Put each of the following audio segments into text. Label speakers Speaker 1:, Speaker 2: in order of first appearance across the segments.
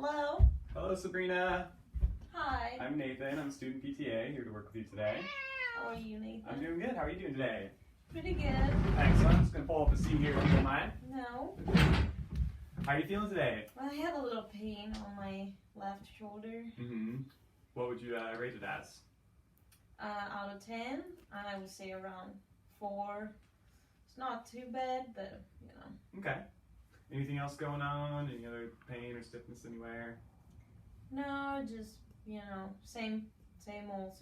Speaker 1: Hello.
Speaker 2: Hello, Sabrina.
Speaker 1: Hi.
Speaker 2: I'm Nathan. I'm student PTA, here to work with you today.
Speaker 1: How are you, Nathan?
Speaker 2: I'm doing good. How are you doing today?
Speaker 1: Pretty good.
Speaker 2: Excellent. I'm just going to pull up a seat here if you don't mind.
Speaker 1: No.
Speaker 2: How are you feeling today?
Speaker 1: Well, I have a little pain on my left shoulder.
Speaker 2: What would you rate it as?
Speaker 1: Out of 10, I would say around 4. It's not too bad, but you know.
Speaker 2: Okay. Anything else going on? Any other pain or stiffness anywhere?
Speaker 1: No, just, same old.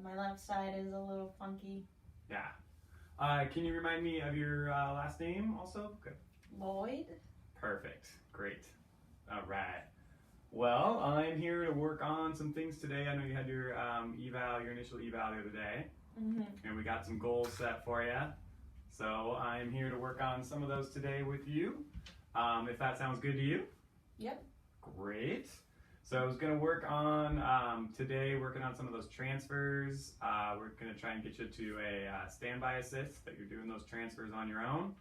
Speaker 1: My left side is a little funky.
Speaker 2: Yeah. Can you remind me of your last name also? Good.
Speaker 1: Lloyd.
Speaker 2: Perfect. Great. All right. Well, I'm here to work on some things today. I know you had your your initial eval the other day, and we got some goals set for you. So I'm here to work on some of those today with you. If that sounds good to you.
Speaker 1: Yep.
Speaker 2: Great. So I was going to work on today, working on some of those transfers. We're going to try and get you to a standby assist, that you're doing those transfers on your own.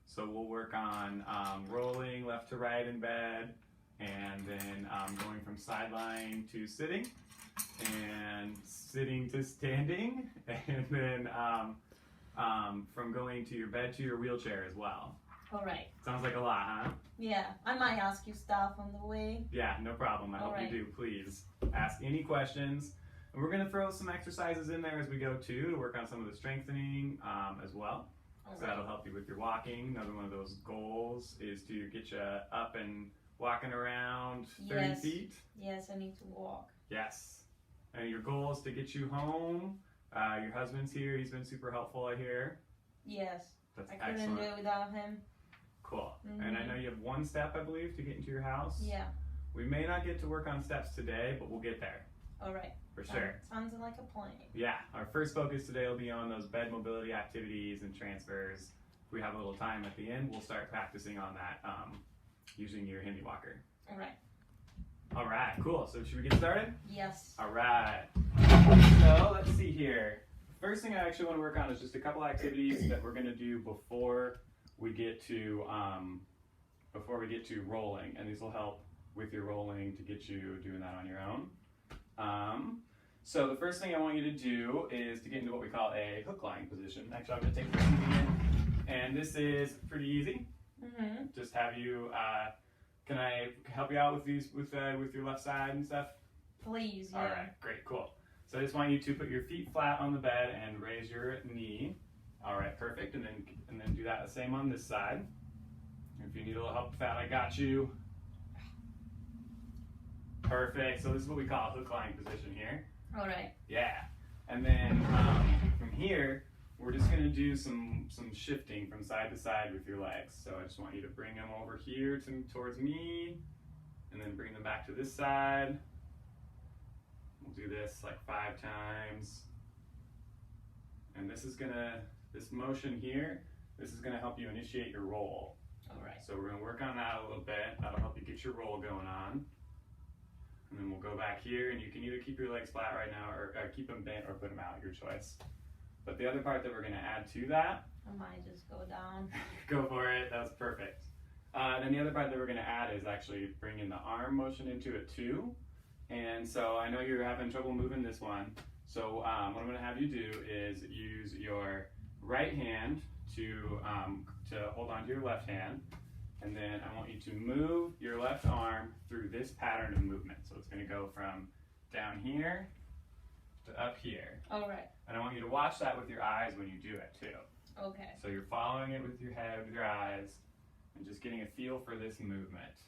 Speaker 2: So we'll work on rolling left to right in bed, and then going from sideline to sitting, and sitting to standing, and then from going to your bed to your wheelchair as well.
Speaker 1: All right.
Speaker 2: Sounds like a lot, huh?
Speaker 1: Yeah, I might ask you stuff on the way.
Speaker 2: Yeah, no problem. I hope you do. Please ask any questions. And we're going to throw some exercises in there as we go too, to work on some of the strengthening as well. So that'll help you with your walking. Another one of those goals is to get you up and walking around 30 feet.
Speaker 1: Yes, I need to walk.
Speaker 2: Yes. And your goal is to get you home. Your husband's here. He's been super helpful, I hear.
Speaker 1: Yes.
Speaker 2: That's
Speaker 1: I couldn't do it without him.
Speaker 2: Cool. And I know you have one step, I believe, to get into your house.
Speaker 1: Yeah.
Speaker 2: We may not get to work on steps today, but we'll get there.
Speaker 1: All right.
Speaker 2: For sure.
Speaker 1: Sounds like a plan.
Speaker 2: Yeah. Our first focus today will be on those bed mobility activities and transfers. If we have a little time at the end, we'll start practicing on that using your Hemi walker.
Speaker 1: All right.
Speaker 2: All right. Cool. So should we get started?
Speaker 1: Yes.
Speaker 2: All right. So let's see here. First thing I actually want to work on is just a couple activities that we're going to do before we get to rolling, and these will help with your rolling to get you doing that on your own. So the first thing I want you to do is to get into what we call a hook lying position. Actually, I'm going to take this again, and this is pretty easy. Just have you. Can I help you out with these with your left side and stuff?
Speaker 1: Please. Yeah.
Speaker 2: All right. Great. Cool. So I just want you to put your feet flat on the bed and raise your knee. All right, perfect. And then do that the same on this side. If you need a little help with that, I got you. Perfect. So this is what we call a hook lying position here. All right. Yeah. And then from here, we're just going to do some shifting from side to side with your legs. So I just want you to bring them over here towards me, and then bring them back to this side. We'll do this like 5 times. And this motion here, this is gonna help you initiate your roll. All right. So we're gonna work on that a little bit. That'll help you get your roll going on. And then we'll go back here, and you can either keep your legs flat right now, or keep them bent, or put them out, your choice. But the other part that we're gonna add to that,
Speaker 1: I might just go down.
Speaker 2: Go for it, that was perfect. Then the other part that we're gonna add is actually bringing the arm motion into it too. And so I know you're having trouble moving this one. So what I'm going to have you do is use your right hand to hold on to your left hand. And then I want you to move your left arm through this pattern of movement. So it's going to go from down here to up here.
Speaker 1: All right.
Speaker 2: And I want you to watch that with your eyes when you do it too.
Speaker 1: Okay.
Speaker 2: So you're following it with your head, with your eyes, and just getting a feel for this movement.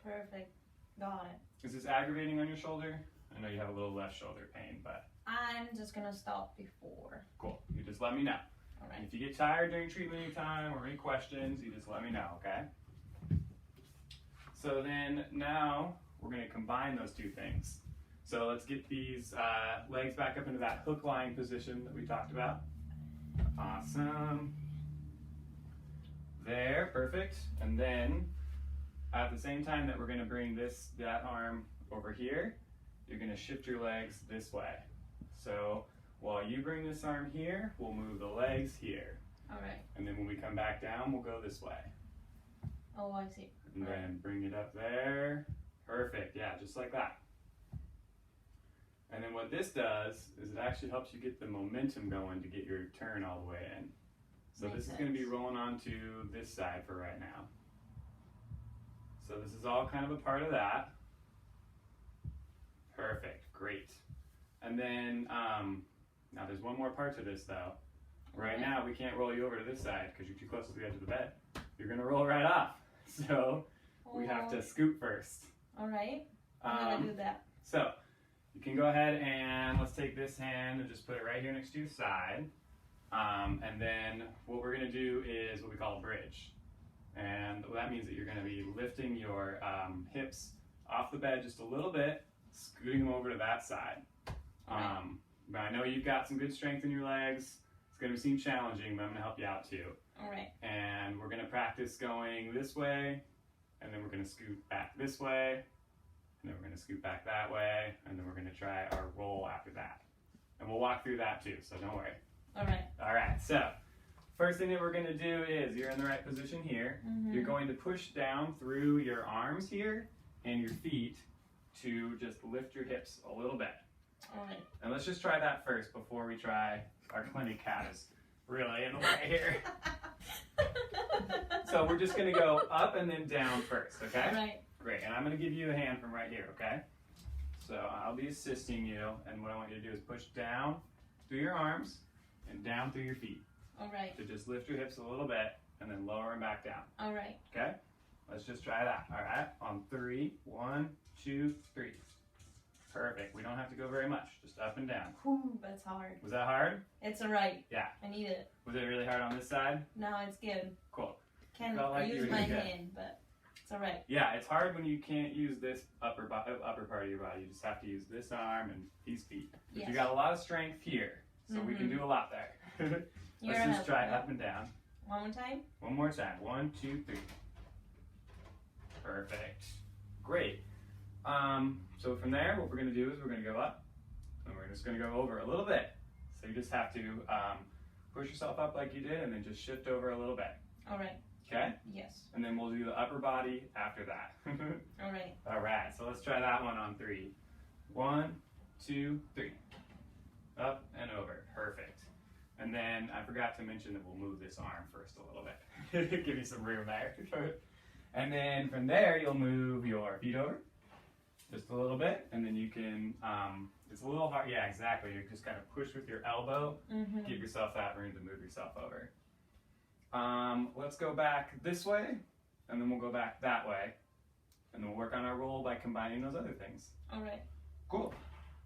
Speaker 1: Perfect. Got it.
Speaker 2: Is this aggravating on your shoulder? I know you have a little left shoulder pain, but
Speaker 1: I'm just gonna stop before.
Speaker 2: Cool. You just let me know.
Speaker 1: All right.
Speaker 2: And if you get tired during treatment anytime or any questions, you just let me know, okay? So then now we're gonna combine those two things. So let's get these legs back up into that hook lying position that we talked about. Awesome. There, perfect. And then at the same time that we're going to bring that arm over here, you're going to shift your legs this way. So while you bring this arm here, we'll move the legs here.
Speaker 1: All right.
Speaker 2: And then when we come back down, we'll go this way.
Speaker 1: Oh, I see.
Speaker 2: And then bring it up there, Perfect, yeah, just like that. And then what this does is it actually helps you get the momentum going to get your turn all the way in. So this is going to be rolling onto this side for right now. So this is all kind of a part of that. Perfect, great. And then, now there's one more part to this though. Right now we can't roll you over to this side because you're too close to the edge of the bed. You're going to roll right off. So we have to scoot first.
Speaker 1: All right, I'm going to do that.
Speaker 2: So you can go ahead and let's take this hand and just put it right here next to your side. And then what we're going to do is what we call a bridge. And that means that you're going to be lifting your hips off the bed just a little bit, scooting them over to that side. But I know you've got some good strength in your legs. It's going to seem challenging, but I'm going to help you out too.
Speaker 1: All right.
Speaker 2: And we're going to practice going this way, and then we're going to scoot back this way, and then we're going to scoot back that way, and then we're going to try our roll after that. And we'll walk through that too, so don't worry.
Speaker 1: All right.
Speaker 2: All right, so first thing that we're going to do is you're in the right position here. You're going to push down through your arms here and your feet to just lift your hips a little bit.
Speaker 1: All right.
Speaker 2: And let's just try that first before we try our clinic cat is really in the way here. So we're just going to go up and then down first, okay?
Speaker 1: All right.
Speaker 2: Great, and I'm going to give you a hand from right here, okay? So I'll be assisting you, and what I want you to do is push down through your arms and down through your feet.
Speaker 1: All right.
Speaker 2: So just lift your hips a little bit and then lower them back down.
Speaker 1: All right.
Speaker 2: Okay? Let's just try that. All right? On 3. 1, 2, 3. Perfect. We don't have to go very much. Just up and down.
Speaker 1: Whew, that's hard.
Speaker 2: Was that hard?
Speaker 1: It's all right.
Speaker 2: Yeah.
Speaker 1: I need it.
Speaker 2: Was it really hard on this side?
Speaker 1: No, it's good.
Speaker 2: Cool.
Speaker 1: Can
Speaker 2: like
Speaker 1: use my hand, but it's all right.
Speaker 2: Yeah, it's hard when you can't use this upper part of your body. You just have to use this arm and these feet. But
Speaker 1: Yes.
Speaker 2: you got a lot of strength here, so we can do a lot there. Let's just try up and down.
Speaker 1: One more time?
Speaker 2: One more time. 1, 2, 3. Perfect. Great. So from there, what we're going to do is we're going to go up, and we're just going to go over a little bit. So you just have to push yourself up like you did, and then just shift over a little bit.
Speaker 1: All right.
Speaker 2: Okay?
Speaker 1: Yes.
Speaker 2: And then we'll do the upper body after that.
Speaker 1: All right.
Speaker 2: All right. So let's try that one on 3. 1, 2, 3. Up and over. Perfect. And then I forgot to mention that we'll move this arm first a little bit. Give you some room there. And then from there, you'll move your feet over just a little bit. And then you can, it's a little hard. Yeah, exactly. You just kind of push with your elbow. Give yourself that room to move yourself over. Let's go back this way. And then we'll go back that way. And then we'll work on our roll by combining those other things.
Speaker 1: All right.
Speaker 2: Cool.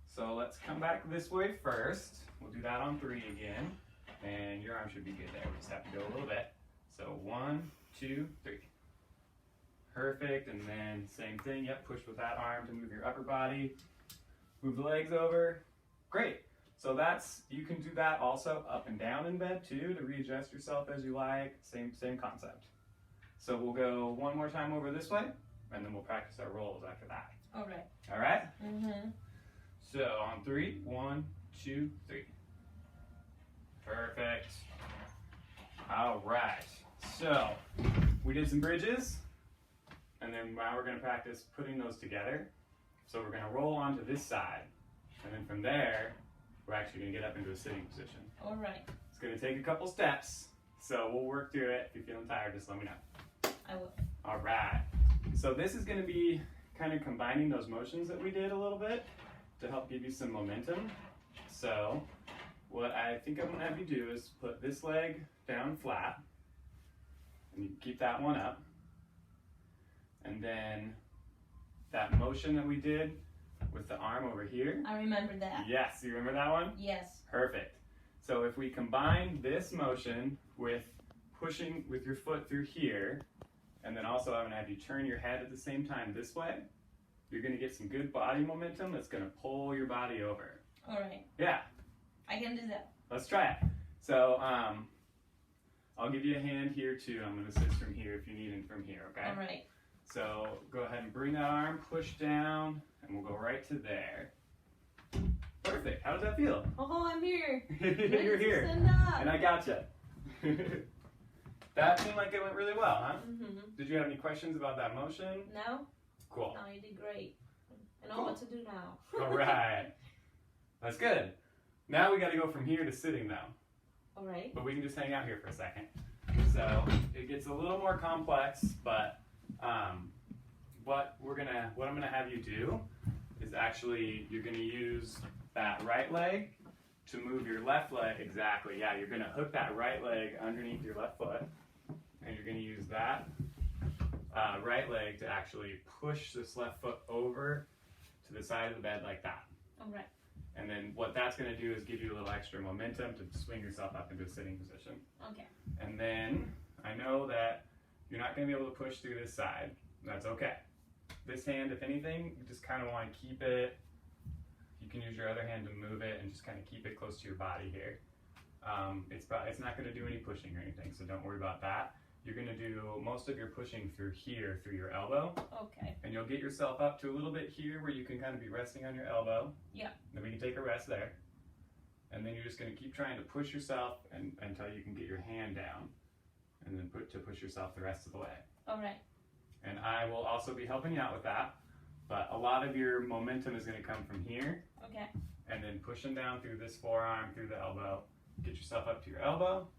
Speaker 2: So let's come back this way first. We'll do that on 3 again. And your arm should be good there. We just have to go a little bit. So 1, 2, 3. Perfect. And then same thing. Yep, push with that arm to move your upper body. Move the legs over. Great. So that's, you can do that also up and down in bed too, to readjust yourself as you like. Same concept. So we'll go one more time over this way, and then we'll practice our rolls after that.
Speaker 1: All right.
Speaker 2: All right? So on 3, 1, 2, 3. Perfect. All right. So we did some bridges, and then now we're going to practice putting those together. So we're going to roll onto this side, and then from there, we're actually going to get up into a sitting position.
Speaker 1: All right.
Speaker 2: It's going to take a couple steps, so we'll work through it. If you're feeling tired, just let me know.
Speaker 1: I will.
Speaker 2: All right. So this is going to be kind of combining those motions that we did a little bit to help give you some momentum. So what I think I'm going to have you do is put this leg down flat, and you keep that one up. And then that motion that we did with the arm over here.
Speaker 1: I remember that.
Speaker 2: Yes, you remember that one?
Speaker 1: Yes.
Speaker 2: Perfect. So if we combine this motion with pushing with your foot through here, and then also I'm going to have you turn your head at the same time this way, you're going to get some good body momentum that's going to pull your body over.
Speaker 1: All right.
Speaker 2: Yeah.
Speaker 1: I can do that.
Speaker 2: Let's try it. So I'll give you a hand here too. I'm going to assist from here if you need it from here, okay?
Speaker 1: All right.
Speaker 2: So go ahead and bring that arm, push down, and we'll go right to there. Perfect. How does that feel?
Speaker 1: Oh, I'm here.
Speaker 2: You're here.
Speaker 1: Stand up.
Speaker 2: And I gotcha. That seemed like it went really well, huh? Did you have any questions about that motion?
Speaker 1: No?
Speaker 2: Cool.
Speaker 1: No, one. You did great. I know
Speaker 2: Cool.
Speaker 1: what to do now.
Speaker 2: All right. That's good. Now we got to go from here to sitting though.
Speaker 1: All right.
Speaker 2: But we can just hang out here for a second. So it gets a little more complex, but what I'm gonna have you do is actually you're gonna use that right leg to move your left leg. Exactly. Yeah, you're gonna hook that right leg underneath your left foot, and you're gonna use that right leg to actually push this left foot over to the side of the bed like that.
Speaker 1: All right.
Speaker 2: And then what that's going to do is give you a little extra momentum to swing yourself up into a sitting position.
Speaker 1: Okay.
Speaker 2: And then I know that you're not going to be able to push through this side. That's okay. This hand, if anything, you just kind of want to keep it. You can use your other hand to move it and just kind of keep it close to your body here. It's not going to do any pushing or anything, so don't worry about that. You're going to do most of your pushing through here, through your elbow.
Speaker 1: Okay.
Speaker 2: And you'll get yourself up to a little bit here where you can kind of be resting on your elbow.
Speaker 1: Yeah.
Speaker 2: Then we can take a rest there. And then you're just going to keep trying to push yourself until you can get your hand down. And then push yourself the rest of the way.
Speaker 1: All right.
Speaker 2: And I will also be helping you out with that. But a lot of your momentum is going to come from here.
Speaker 1: Okay.
Speaker 2: And then pushing down through this forearm, through the elbow. Get yourself up to your elbow.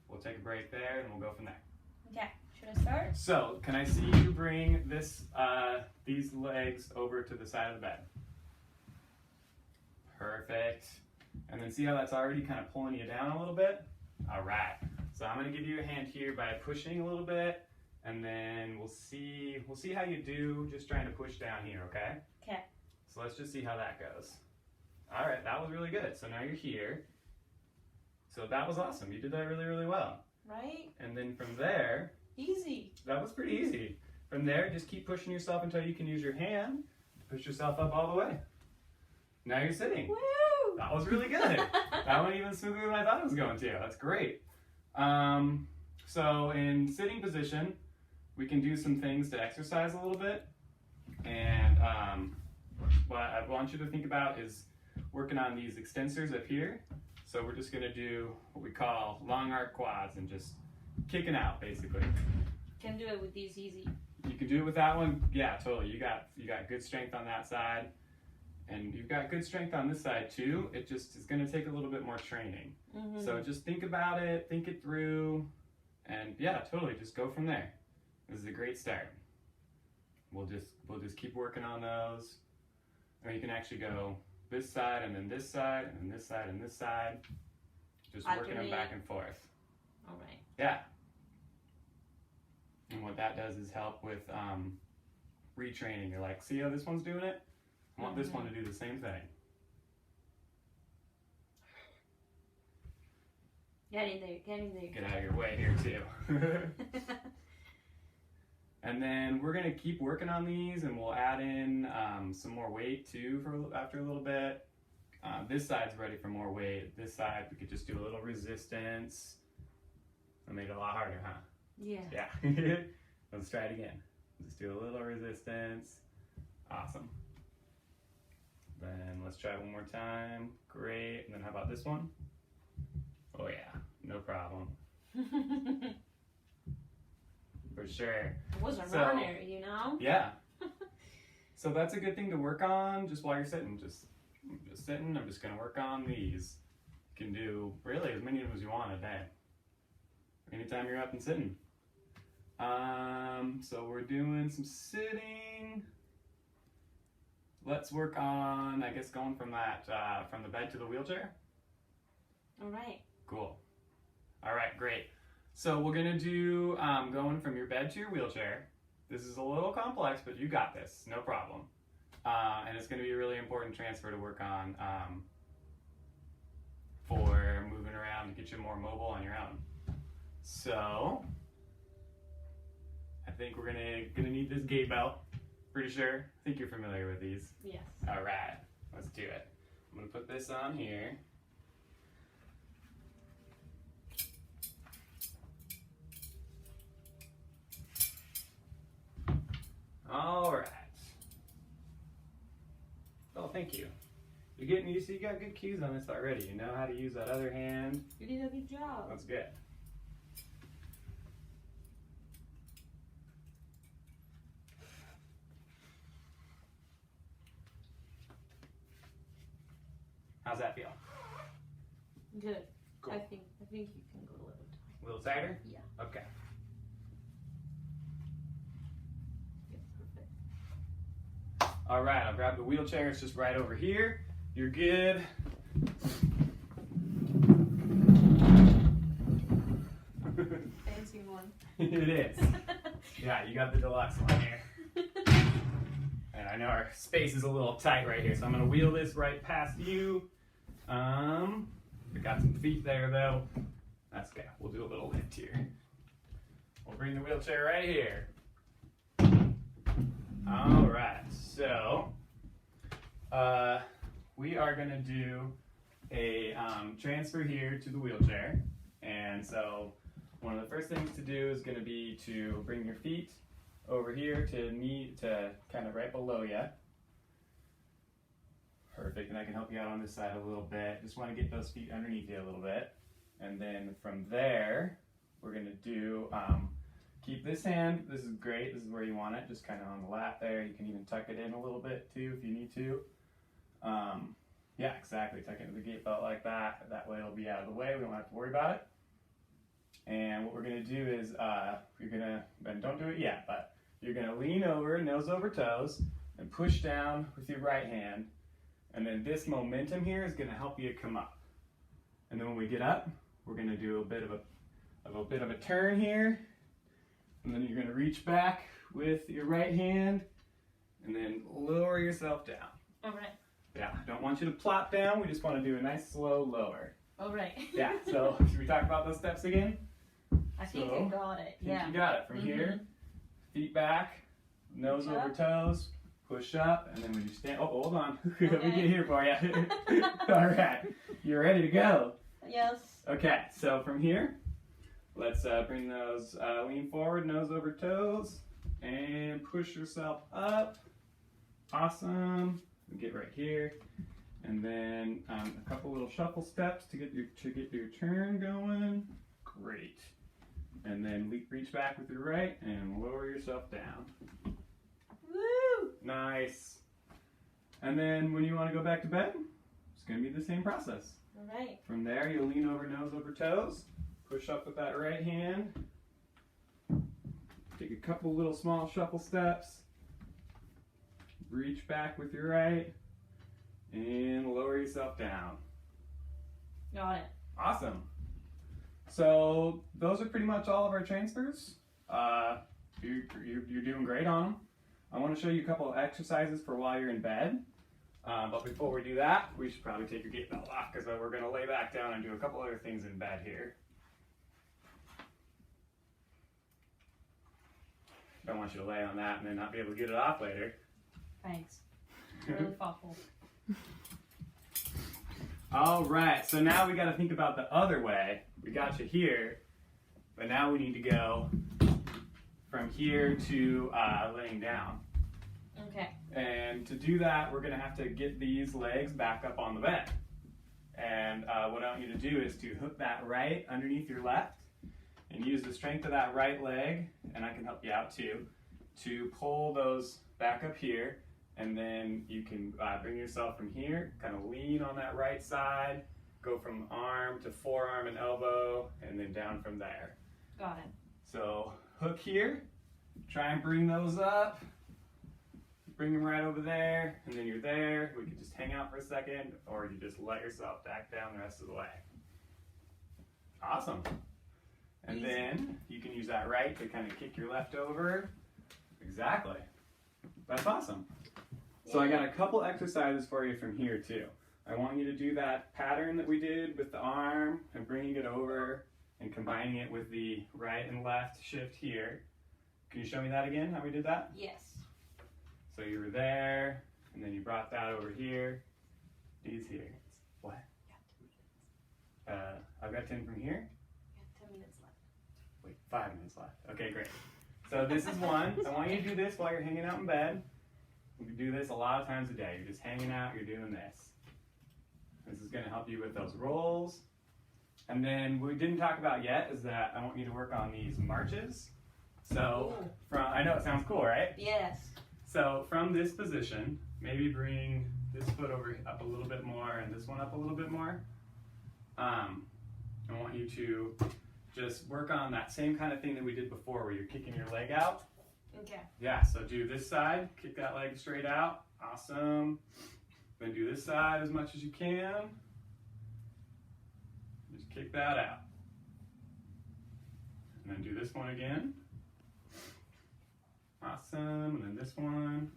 Speaker 2: We'll take a break there and we'll go from there.
Speaker 1: Okay. Should I start?
Speaker 2: So, can I see you bring these legs over to the side of the bed? Perfect. And then see how that's already kind of pulling you down a little bit? All right. So I'm going to give you a hand here by pushing a little bit, and then we'll see how you do just trying to push down here, okay?
Speaker 1: Okay.
Speaker 2: So let's just see how that goes. All right, that was really good. So now you're here. So that was awesome. You did that really, really well.
Speaker 1: Right?
Speaker 2: And then from there,
Speaker 1: easy.
Speaker 2: That was pretty easy. From there, just keep pushing yourself until you can use your hand to push yourself up all the way. Now you're sitting.
Speaker 1: Woo!
Speaker 2: That was really good. That went even smoother than I thought it was going to. That's great. So in sitting position, we can do some things to exercise a little bit. And what I want you to think about is working on these extensors up here. So we're just going to do what we call long arc quads and just kicking out, basically.
Speaker 1: Can do it with these easy.
Speaker 2: You can do it with that one. Yeah, totally. You got good strength on that side, and you've got good strength on this side too. It just is going to take a little bit more training. Mm-hmm. So just think about it, think it through, and yeah, totally. Just go from there. This is a great start. We'll just keep working on those, or you can actually go this side and then this side and then this side and this side. Just working them back and forth.
Speaker 1: All right.
Speaker 2: Yeah. And what that does is help with retraining. You're like, see how this one's doing it? I want this one to do the same thing.
Speaker 1: Get in there, get in there.
Speaker 2: Get out of your way here too. And then we're going to keep working on these, and we'll add in some more weight too after a little bit. This side's ready for more weight. This side, we could just do a little resistance. That made it a lot harder, huh?
Speaker 1: Yeah.
Speaker 2: Yeah. Let's try it again. Just do a little resistance. Awesome. Then let's try one more time. Great. And then how about this one? Oh yeah, no problem. For sure.
Speaker 1: I was a runner, you know?
Speaker 2: Yeah. So that's a good thing to work on just while you're sitting. Just sitting. I'm just going to work on these. You can do really as many of them as you want a day. Anytime you're up and sitting. So we're doing some sitting. Let's work on, I guess, going from from the bed to the wheelchair.
Speaker 1: All right.
Speaker 2: Cool. All right, great. So we're gonna do going from your bed to your wheelchair. This is a little complex, but you got this, no problem. And it's gonna be a really important transfer to work on for moving around to get you more mobile on your own. So I think we're gonna need this gait belt. Pretty sure. I think you're familiar with these.
Speaker 1: Yes.
Speaker 2: All right, let's do it. I'm gonna put this on here. All right. Oh, thank you. You're getting used to, you got good cues on this already. You know how to use that other hand.
Speaker 1: You did a good job.
Speaker 2: That's good. How's that feel?
Speaker 1: Good.
Speaker 2: Cool.
Speaker 1: I think you can go a little tighter.
Speaker 2: A little tighter?
Speaker 1: Yeah.
Speaker 2: Okay.
Speaker 1: Yeah, perfect.
Speaker 2: All right, I'll grab the wheelchair. It's just right over here. You're good.
Speaker 1: Fancy one.
Speaker 2: It is. Yeah, you got the deluxe one here. And I know our space is a little tight right here, so I'm gonna wheel this right past you. We got some feet there though. That's okay. We'll do a little lift here. We'll bring the wheelchair right here. All right, so we are gonna do a transfer here to the wheelchair. And so one of the first things to do is gonna be to bring your feet over here to kind of right below you. Perfect, and I can help you out on this side a little bit. Just want to get those feet underneath you a little bit. And then from there, we're going to do, keep this hand, this is great, this is where you want it, just kind of on the lap there. You can even tuck it in a little bit too if you need to. Yeah, exactly, tuck it into the gate belt like that. That way it'll be out of the way, we don't have to worry about it. And what we're going to do is, you're going to, and don't do it yet, but you're going to lean over, nose over toes, and push down with your right hand. And then this momentum here is going to help you come up. And then when we get up, we're going to do a bit of a turn here. And then you're going to reach back with your right hand and then lower yourself down.
Speaker 1: All right.
Speaker 2: Yeah, don't want you to plop down. We just want to do a nice slow lower.
Speaker 1: All right.
Speaker 2: Yeah, so should we talk about those steps again?
Speaker 1: I think I got it.
Speaker 2: You got it. From here, feet back, nose over toes. Push up, and then when you stand, oh, hold on.
Speaker 1: Okay.
Speaker 2: Let me get here for you. All right, you're ready to go.
Speaker 1: Yes.
Speaker 2: Okay, so from here, let's bring those, lean forward, nose over toes, and push yourself up. Awesome. Get right here, and then a couple little shuffle steps to get your turn going. Great. And then reach back with your right and lower yourself down.
Speaker 1: Woo!
Speaker 2: Nice. And then when you want to go back to bed, it's going to be the same process.
Speaker 1: All right.
Speaker 2: From there, you'll lean over, nose over toes, push up with that right hand, take a couple little small shuffle steps, reach back with your right, and lower yourself down.
Speaker 1: Got it.
Speaker 2: Awesome. So those are pretty much all of our transfers. You're doing great on them. I want to show you a couple of exercises for while you're in bed. But before we do that, we should probably take your gait belt off because we're going to lay back down and do a couple other things in bed here. Don't want you to lay on that and then not be able to get it off later.
Speaker 1: Thanks. Really thoughtful.
Speaker 2: All right, so now we got to think about the other way. We got you here, but now we need to go from here to laying down.
Speaker 1: Okay.
Speaker 2: And to do that, we're going to have to get these legs back up on the bed. And what I want you to do is to hook that right underneath your left and use the strength of that right leg, and I can help you out too, to pull those back up here. And then you can bring yourself from here, kind of lean on that right side, go from arm to forearm and elbow, and then down from there.
Speaker 1: Got it.
Speaker 2: So hook here, try and bring those up, bring them right over there, and then you're there. We could just hang out for a second, or you just let yourself back down the rest of the way. Awesome. And
Speaker 1: Easy.
Speaker 2: then you can use that right to kind of kick your left over. Exactly. That's awesome. So I got a couple exercises for you from here too. I want you to do that pattern that we did with the arm and bringing it over and combining it with the right and left shift here. Can you show me that again, how we did that?
Speaker 1: Yes.
Speaker 2: So you were there, and then you brought that over here. These here. What? I've got 10 from here.
Speaker 1: We have 10 minutes left.
Speaker 2: Wait, 5 minutes left. Okay, great. So this is one. I want you to do this while you're hanging out in bed. You can do this a lot of times a day. You're just hanging out, you're doing this. This is going to help you with those rolls. And then what we didn't talk about yet is that I want you to work on these marches. So I know it sounds cool, right?
Speaker 1: Yes.
Speaker 2: So from this position, maybe bring this foot over up a little bit more and this one up a little bit more. I want you to just work on that same kind of thing that we did before where you're kicking your leg out.
Speaker 1: Okay.
Speaker 2: Yeah, so do this side, kick that leg straight out. Awesome. Then do this side as much as you can. Just kick that out. And then do this one again. Awesome, and then this one.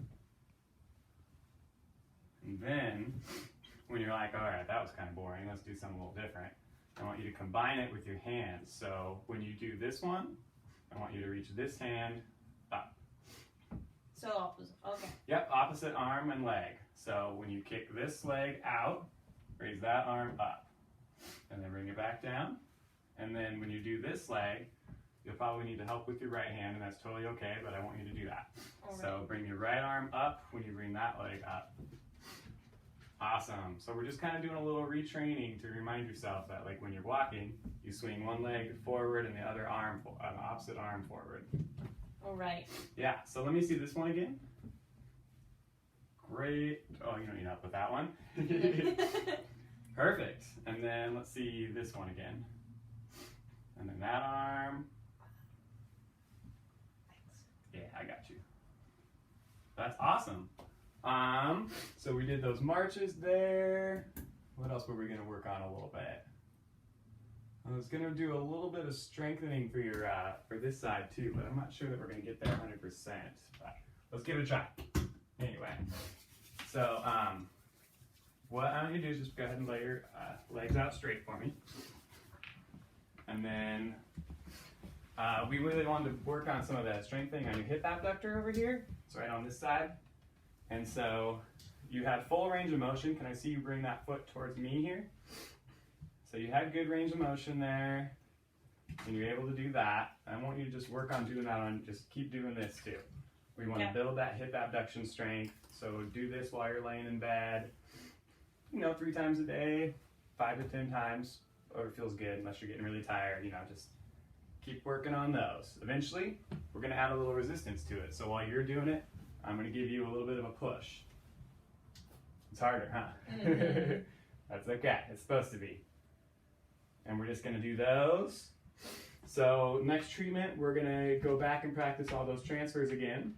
Speaker 2: And then, when you're like, all right, that was kind of boring, let's do something a little different. I want you to combine it with your hands. So when you do this one, I want you to reach this hand up.
Speaker 1: So opposite, okay.
Speaker 2: Yep, opposite arm and leg. So when you kick this leg out, raise that arm up. And then bring it back down. And then when you do this leg, you'll probably need to help with your right hand, and that's totally okay, but I want you to do that. Right. So bring your right arm up when you bring that leg up. Awesome. So we're just kind of doing a little retraining to remind yourself that, like, when you're walking, you swing one leg forward and the other arm, opposite arm forward.
Speaker 1: All right.
Speaker 2: Yeah, so let me see this one again. Great. Oh, you don't need help with that one. Perfect. And then let's see this one again. And then that arm. Yeah, I got you. That's awesome. So we did those marches there. What else were we going to work on a little bit? I was going to do a little bit of strengthening for your for this side too, but I'm not sure that we're going to get there 100%. But let's give it a try. Anyway, so what I'm going to do is just go ahead and lay your legs out straight for me. And then we really wanted to work on some of that strengthening on your hip abductor over here. It's right on this side. And so you had full range of motion. Can I see you bring that foot towards me here? So you had good range of motion there, and you're able to do that. I want you to just work on doing that on, just keep doing this too. We want to build that hip abduction strength. So do this while you're laying in bed, 3 times a day, 5 to 10 times, or it feels good unless you're getting really tired, just keep working on those. Eventually, we're going to add a little resistance to it. So while you're doing it, I'm going to give you a little bit of a push. It's harder, huh? Mm-hmm. That's okay. It's supposed to be. And we're just going to do those. So next treatment, we're going to go back and practice all those transfers again.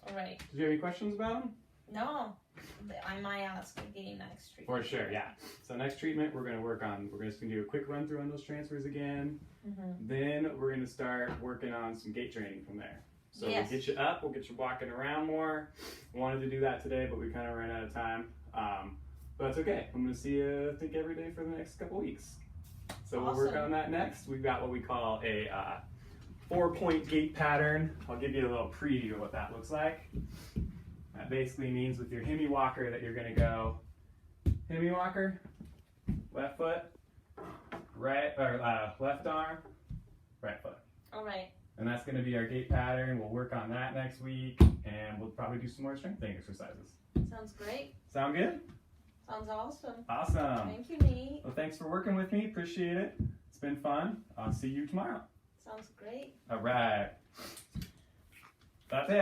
Speaker 1: All right.
Speaker 2: Did you have any questions about them?
Speaker 1: No. I might ask again next treatment.
Speaker 2: For sure, yeah. So next treatment, we're just going to do a quick run through on those transfers again. Mm-hmm. Then we're going to start working on some gait training from there. So we'll get you up, we'll get you walking around more. Wanted to do that today, but we kind of ran out of time. But it's okay. I'm going to see you, I think, every day for the next couple weeks. So We'll work on that next. We've got what we call a 4-point gait pattern. I'll give you a little preview of what that looks like. That basically means with your hemi walker that you're going to go hemi walker, left foot, right, or left arm, right foot.
Speaker 1: All right.
Speaker 2: And that's going to be our gait pattern. We'll work on that next week, and we'll probably do some more strengthening exercises.
Speaker 1: Sounds great.
Speaker 2: Sound good?
Speaker 1: Sounds awesome.
Speaker 2: Awesome.
Speaker 1: Thank you, Nate.
Speaker 2: Well, thanks for working with me. Appreciate it. It's been fun. I'll see you tomorrow.
Speaker 1: Sounds great.
Speaker 2: All right. That's it.